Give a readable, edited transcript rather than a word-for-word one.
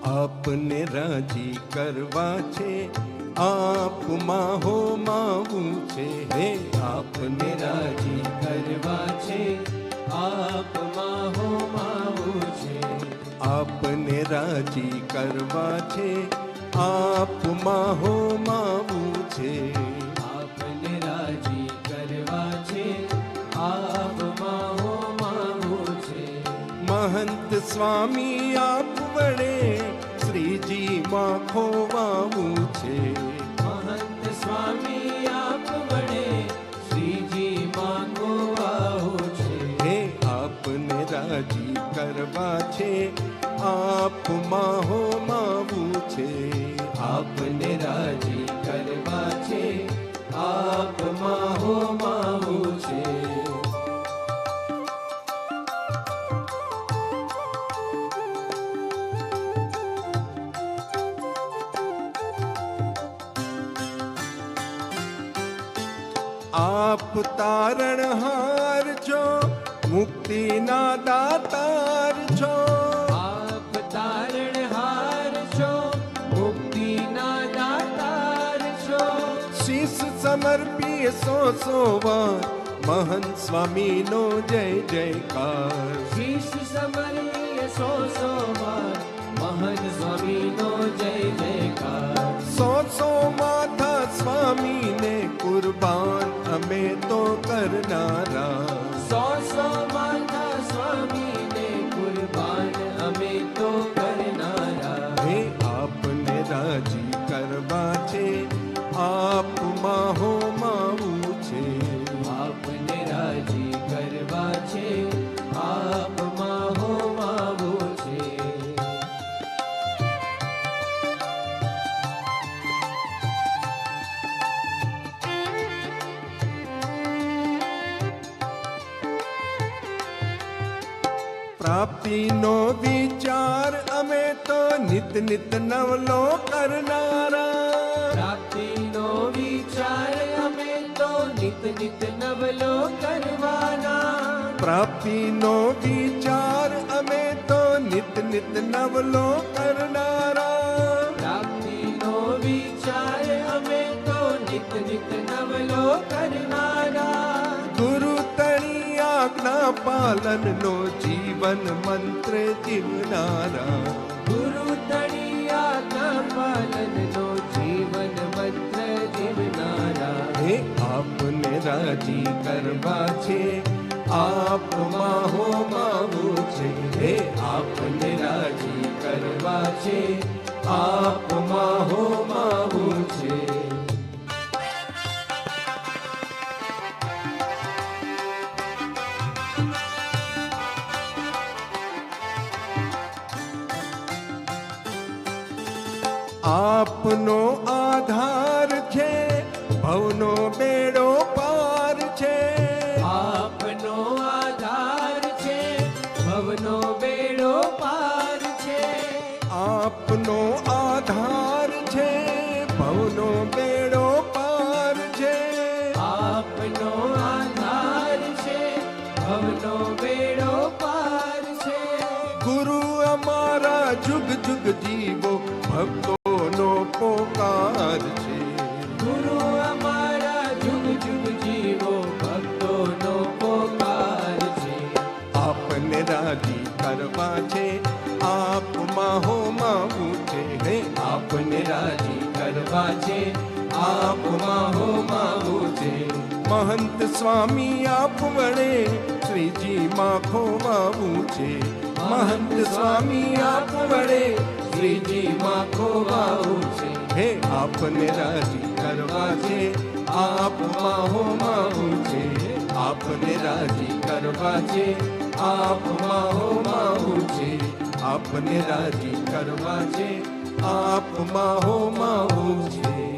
આપને રાજી કરવા છે, આપમાં હોમાવું છે. હે આપને રાજી કરવા છે, આપમાં હોમાવું છે. આપને રાજી કરવા છે, આપમાં હોમાવું છે. આપને રાજી કરવા છે, આપમાં હોમાવું છે. મહંત સ્વામી આપ વડે શ્રીજીમાં ખોવાવું છે. મહંત સ્વામી આપ વડે શ્રીજીમાં ખોવાવું છે. હે આપને રાજી કરવા છે, આપમાં હોમાવું છે. આપને રાજી કરવા છે, આપમાં હોમાવું છે. આપ તારણહાર છો, મુક્તિના દાતાર છો. આપ તારણહાર છો, મુક્તિના દાતાર છો. શીશ સમર્પીએ સો વાર, મહંત સ્વામીનો જય જયકાર. શીશ સમર્પીએ સો વાર, મહંત સ્વામીનો જય જયકાર. સો માથા સ્વામીને કુરબાન અમે તો કરનારા. સો માથા સ્વામીને કુરબાન અમે તો કરનારા. હે આપને રાજી કરવા છે, આપમાં હોમાવું છે. આપને રાજી કરવા છે, આપમાં હોમાવું છે. પ્રાપ્તિનો વિચાર અમે તો નિત નિત નવલો કરનારા. પ્રાપ્તિનો વિચાર અમે તો નિત નિત નવલો કરવાના. પ્રાપ્તિનો વિચાર અમે તો નિત નિત નવલો કરનારા. પ્રાપ્તિનો વિચાર અમે તો નિત નિત નવલો કરનારા. ગુરુ તણી આજ્ઞા પાલનનો જીવન મંત્ર જીવનારા. ગુરુ તણી આજ્ઞા પાલનનો જીવન મંત્ર જીવનારા. હે આપને રાજી કરવા છે, આપમાં હોમાવું છે. હે આપને રાજી કરવા છે, આપમાં હોમાવું છે. આપનો આધાર છે, ભવનો બેડો પાર છે. આપનો આધાર છે, ભવનો બેડો પાર છે. આપનો આધાર છે, ભવનો બેડો પાર છે. આપનો આધાર છે, ભવનો બેડો પાર છે. ગુરુ અમારા જુગ જુગ જીવો, ભક્તોનો પોકાર છે. ગુરુ અમારા જુગ જુગ જીવો, ભક્તોનો પોકાર છે. આપને રાજી કરવા છે, આપમાં હોમાવું છે. હે આપને રાજી કરવા છે, આપમાં હોમાવું છે. મહંત સ્વામી આપ વડે શ્રીજીમાં ખોવાવું છે. મહંત સ્વામી આપ વડે શ્રીજીમાં ખોવાવું છે. હે આપને રાજી કરવા છે, આપમાં હોમાવું છે. આપને રાજી કરવા છે, આપમાં હોમાવું છે. આપને રાજી કરવા છે, આપમાં હોમાવું છે.